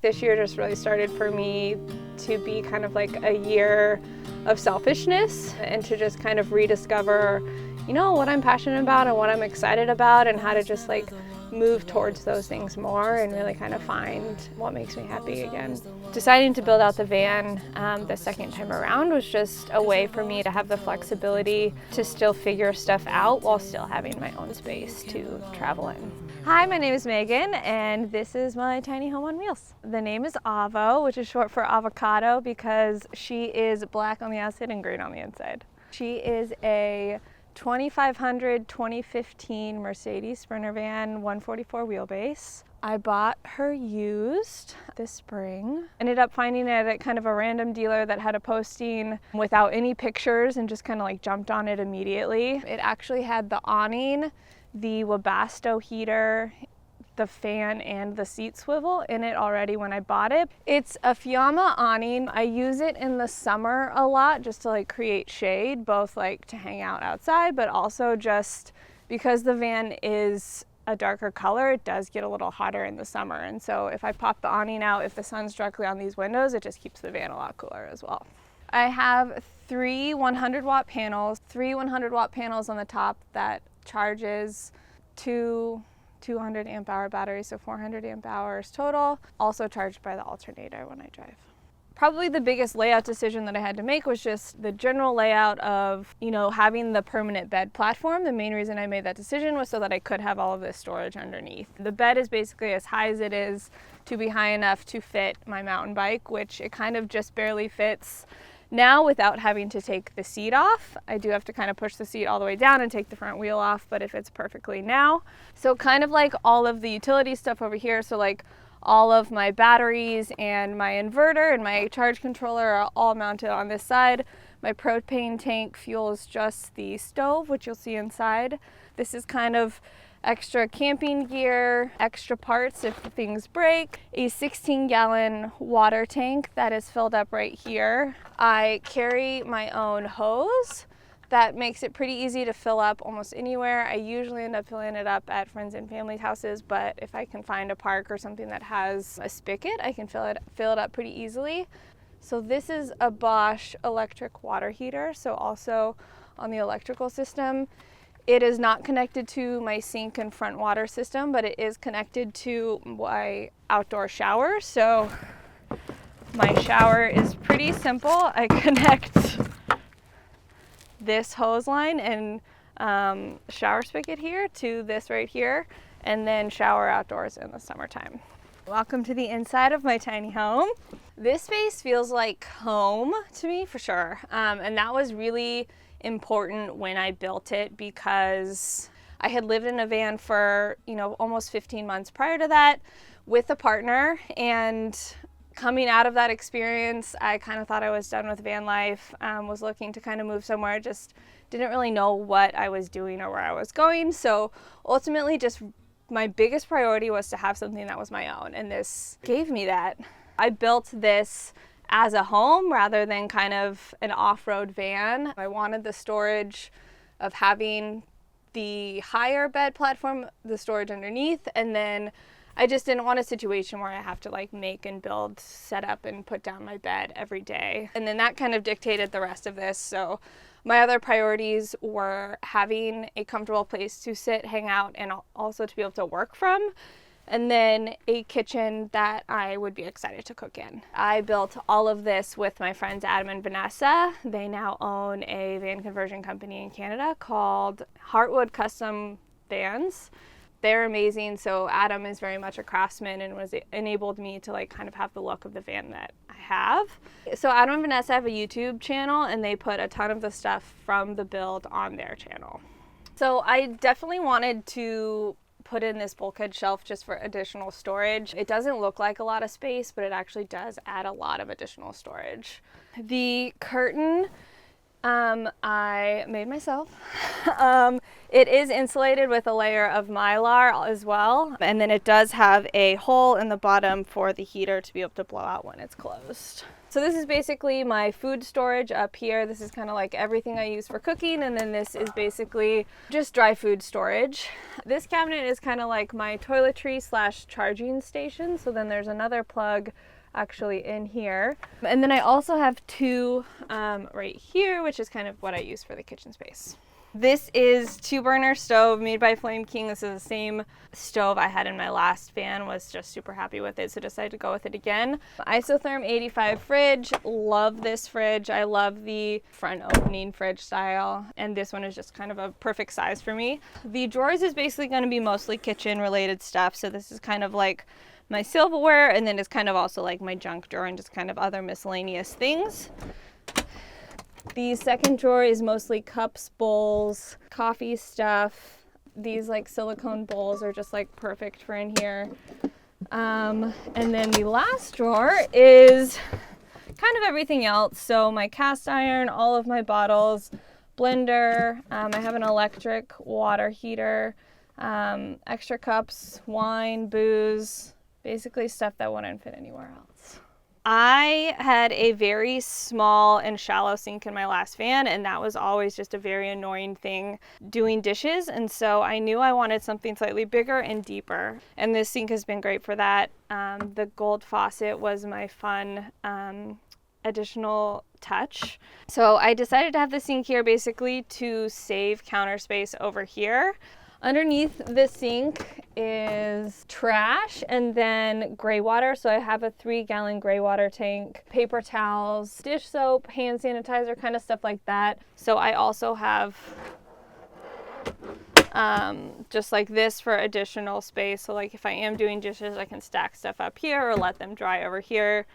This year just really started for me to be kind of like a year of selfishness and to just kind of rediscover, what I'm passionate about and what I'm excited about and how to just like move towards those things more and really kind of find what makes me happy again. Deciding to build out the van the second time around was just a way for me to have the flexibility to still figure stuff out while still having my own space to travel in. Hi, my name is Megan and this is my tiny home on wheels. The name is Avo, which is short for avocado because she is black on the outside and green on the inside. She is a 2500 2015 Mercedes Sprinter van, 144 wheelbase. I bought her used this spring. Ended up finding it at kind of a random dealer that had a posting without any pictures and just kind of like jumped on it immediately. It actually had the awning, the Webasto heater, the fan and the seat swivel in it already when I bought it. It's a Fiamma awning. I use it in the summer a lot just to like create shade, both like to hang out outside, but also just because the van is a darker color, it does get a little hotter in the summer. And so if I pop the awning out, if the sun's directly on these windows, it just keeps the van a lot cooler as well. I have three 100-watt panels, three 100-watt panels on the top that charges two 200 amp hour batteries, so 400 amp hours total, also charged by the alternator when I drive. Probably the biggest layout decision that I had to make was just the general layout of, having the permanent bed platform. The main reason I made that decision was so that I could have all of this storage underneath. The bed is basically as high as it is to be high enough to fit my mountain bike, which it kind of just barely fits now without having to take the seat off. I do have to kind of push the seat all the way down and take the front wheel off, but it fits perfectly now. So kind of like all of the utility stuff over here, so like all of my batteries and my inverter and my charge controller are all mounted on this side. My propane tank fuels just the stove, which you'll see inside. This is kind of extra camping gear, extra parts if things break, a 16-gallon water tank that is filled up right here. I carry my own hose. That makes it pretty easy to fill up almost anywhere. I usually end up filling it up at friends and family houses, but if I can find a park or something that has a spigot, I can fill it up pretty easily. So this is a Bosch electric water heater, so also on the electrical system. It is not connected to my sink and front water system, but it is connected to my outdoor shower. So my shower is pretty simple. I connect this hose line and shower spigot here to this right here, and then shower outdoors in the summertime. Welcome to the inside of my tiny home. This space feels like home to me for sure, and that was really important when I built it because I had lived in a van for almost 15 months prior to that with a partner, and coming out of that experience I kind of thought I was done with van life, was looking to kind of move somewhere, just didn't really know what I was doing or where I was going. So ultimately just my biggest priority was to have something that was my own, and this gave me that. I built this as a home rather than kind of an off-road van. I wanted the storage of having the higher bed platform, the storage underneath, and then I just didn't want a situation where I have to like make and build, set up and put down my bed every day. And then that kind of dictated the rest of this. So my other priorities were having a comfortable place to sit, hang out, and also to be able to work from, and then a kitchen that I would be excited to cook in. I built all of this with my friends Adam and Vanessa. They now own a van conversion company in Canada called Heartwood Custom Vans. They're amazing. So Adam is very much a craftsman and enabled me to like kind of have the look of the van that I have. So Adam and Vanessa have a YouTube channel, and they put a ton of the stuff from the build on their channel. So I definitely wanted to put in this bulkhead shelf just for additional storage. It doesn't look like a lot of space, but it actually does add a lot of additional storage. The curtain I made myself. It is insulated with a layer of Mylar as well. And then it does have a hole in the bottom for the heater to be able to blow out when it's closed. So this is basically my food storage up here. This is kind of like everything I use for cooking. And then this is basically just dry food storage. This cabinet is kind of like my toiletry / charging station. So then there's another plug actually in here. And then I also have two right here, which is kind of what I use for the kitchen space. This is 2-burner stove made by Flame King. This is the same stove I had in my last van, was just super happy with it, so decided to go with it again. Isotherm 85 fridge, love this fridge. I love the front opening fridge style, and this one is just kind of a perfect size for me. The drawers is basically going to be mostly kitchen related stuff, so this is kind of like my silverware, and then it's kind of also like my junk drawer and just kind of other miscellaneous things. The second drawer is mostly cups, bowls, coffee stuff. These like silicone bowls are just like perfect for in here. And then the last drawer is kind of everything else. So my cast iron, all of my bottles, blender. I have an electric water heater, extra cups, wine, booze, basically stuff that wouldn't fit anywhere else. I had a very small and shallow sink in my last van, and that was always just a very annoying thing doing dishes, and so I knew I wanted something slightly bigger and deeper, and this sink has been great for that. The gold faucet was my fun additional touch. So I decided to have the sink here basically to save counter space over here. Underneath the sink is trash and then gray water. So I have a 3-gallon gray water tank, paper towels, dish soap, hand sanitizer, kind of stuff like that. So I also have just like this for additional space. So like if I am doing dishes, I can stack stuff up here or let them dry over here.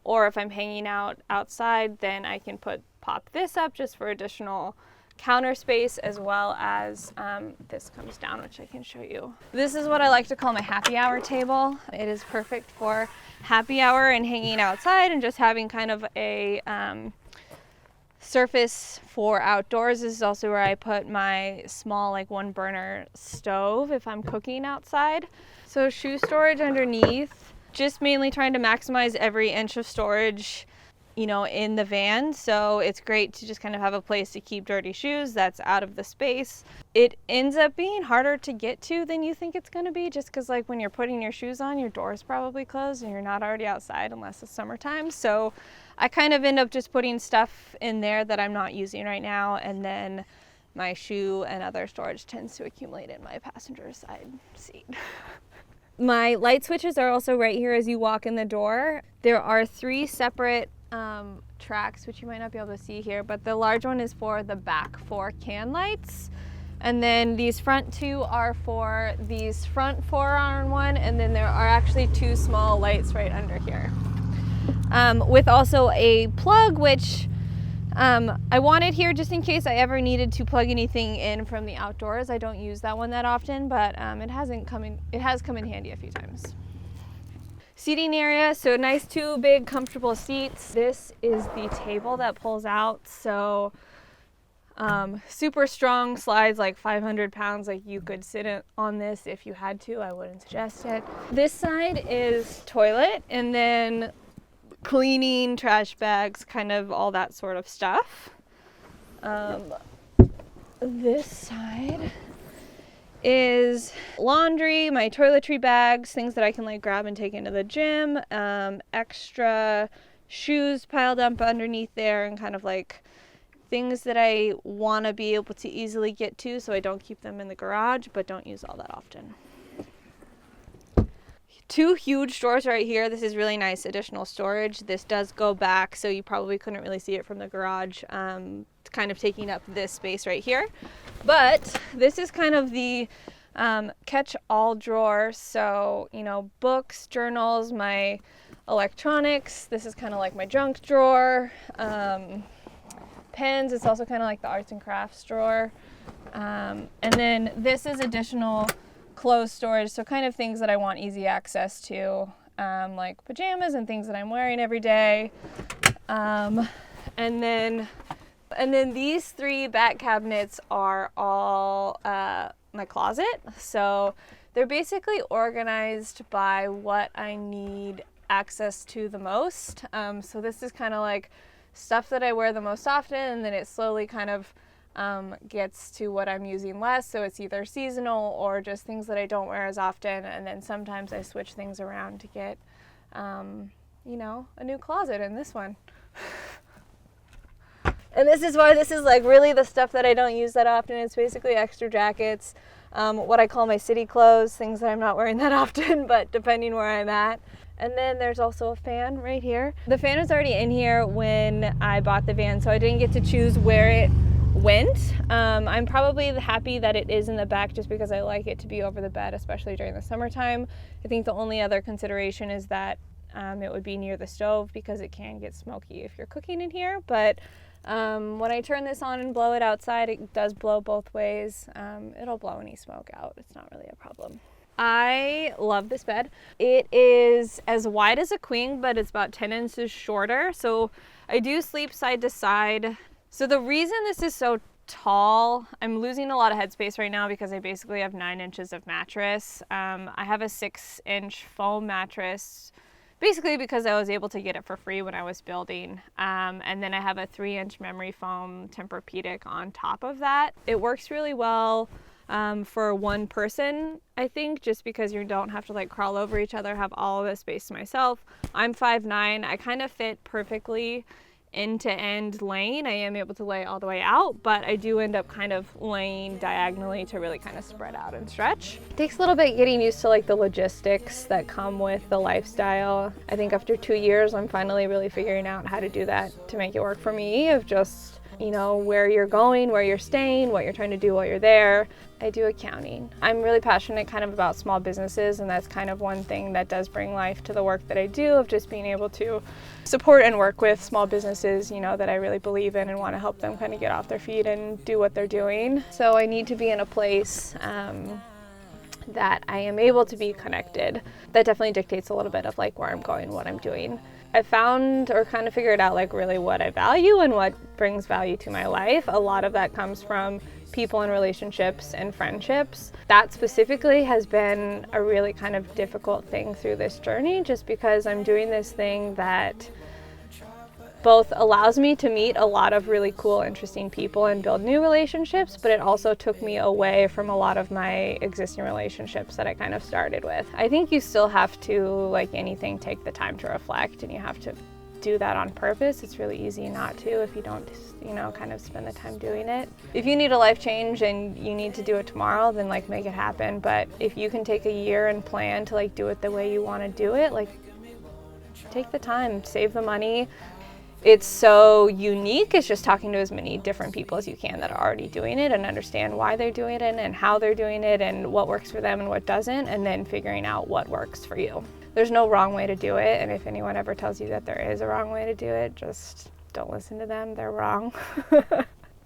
Or if I'm hanging out outside, then I can pop this up just for additional counter space, as well as this comes down, which I can show you. This is what I like to call my happy hour table. It is perfect for happy hour and hanging outside and just having kind of a surface for outdoors. This is also where I put my small like 1-burner stove if I'm cooking outside. So shoe storage underneath, just mainly trying to maximize every inch of storage, you know, in the van. So it's great to just kind of have a place to keep dirty shoes that's out of the space. It ends up being harder to get to than you think it's going to be, just because like when you're putting your shoes on, your door's probably closed and you're not already outside unless it's summertime. So I kind of end up just putting stuff in there that I'm not using right now, and then my shoe and other storage tends to accumulate in my passenger side seat. My light switches are also right here as you walk in the door. There are 3 separate tracks, which you might not be able to see here, but the large one is for the back 4 can lights, and then these front 2 are for these front 4-on-1, and then there are actually 2 small lights right under here, with also a plug, which I wanted here just in case I ever needed to plug anything in from the outdoors. I don't use that one that often, but it has come in handy a few times. Seating area, so nice 2 big comfortable seats. This is the table that pulls out, so super strong, slides like 500 pounds. Like you could sit on this if you had to. I wouldn't suggest it. This side is toilet, and then cleaning, trash bags, kind of all that sort of stuff. This side is laundry, my toiletry bags, things that I can like grab and take into the gym, extra shoes piled up underneath there, and kind of like things that I want to be able to easily get to, so I don't keep them in the garage but don't use all that often. 2 huge drawers right here. This is really nice additional storage. This does go back, so you probably couldn't really see it from the garage. It's kind of taking up this space right here. But this is kind of the catch-all drawer. So, you know, books, journals, my electronics. This is kind of like my junk drawer. Pens. It's also kind of like the arts and crafts drawer. And then this is additional clothes storage, so kind of things that I want easy access to, like pajamas and things that I'm wearing every day. And then And then these 3 back cabinets are all my closet. So they're basically organized by what I need access to the most. So this is kind of like stuff that I wear the most often, and then it slowly kind of gets to what I'm using less. So it's either seasonal or just things that I don't wear as often. And then sometimes I switch things around to get, you know, a new closet in this one. And this is why this is like really the stuff that I don't use that often. It's basically extra jackets, what I call my city clothes, things that I'm not wearing that often, but depending where I'm at. And then there's also a fan right here. The fan was already in here when I bought the van, so I didn't get to choose where it went. I'm probably happy that it is in the back just because I like it to be over the bed, especially during the summertime. I think the only other consideration is that it would be near the stove because it can get smoky if you're cooking in here. But when I turn this on and blow it outside, it does blow both ways. It'll blow any smoke out. It's not really a problem. I love this bed. It is as wide as a queen, but it's about 10 inches shorter. So I do sleep side to side. So the reason this is so tall, I'm losing a lot of headspace right now because I basically have 9 inches of mattress. I have a 6-inch foam mattress, basically because I was able to get it for free when I was building. And then I have a 3-inch memory foam Tempur-Pedic on top of that. It works really well for one person, I think, just because you don't have to like crawl over each other, have all of the space to myself. I'm 5'9". I kind of fit perfectly end to end laying. I am able to lay all the way out, but I do end up kind of laying diagonally to really kind of spread out and stretch. It takes a little bit getting used to like the logistics that come with the lifestyle. I think after 2 years, I'm finally really figuring out how to do that to make it work for me, of just, you know, where you're going, where you're staying, what you're trying to do while you're there. I do accounting. I'm really passionate kind of about small businesses, and that's kind of one thing that does bring life to the work that I do, of just being able to support and work with small businesses, you know, that I really believe in and want to help them kind of get off their feet and do what they're doing. So I need to be in a place that I am able to be connected. That definitely dictates a little bit of like where I'm going, what I'm doing. I found or kind of figured out like really what I value and what brings value to my life. A lot of that comes from people and relationships and friendships. That specifically has been a really kind of difficult thing through this journey, just because I'm doing this thing that both allows me to meet a lot of really cool, interesting people and build new relationships, but it also took me away from a lot of my existing relationships that I kind of started with. I think you still have to, like anything, take the time to reflect, and you have to do that on purpose. It's really easy not to if you don't, you know, kind of spend the time doing it. If you need a life change and you need to do it tomorrow, then like make it happen. But if you can take a year and plan to like do it the way you want to do it, like take the time, save the money. It's so unique. It's just talking to as many different people as you can that are already doing it and understand why they're doing it and how they're doing it and what works for them and what doesn't, and then figuring out what works for you. There's no wrong way to do it, and if anyone ever tells you that there is a wrong way to do it, just don't listen to them. They're wrong.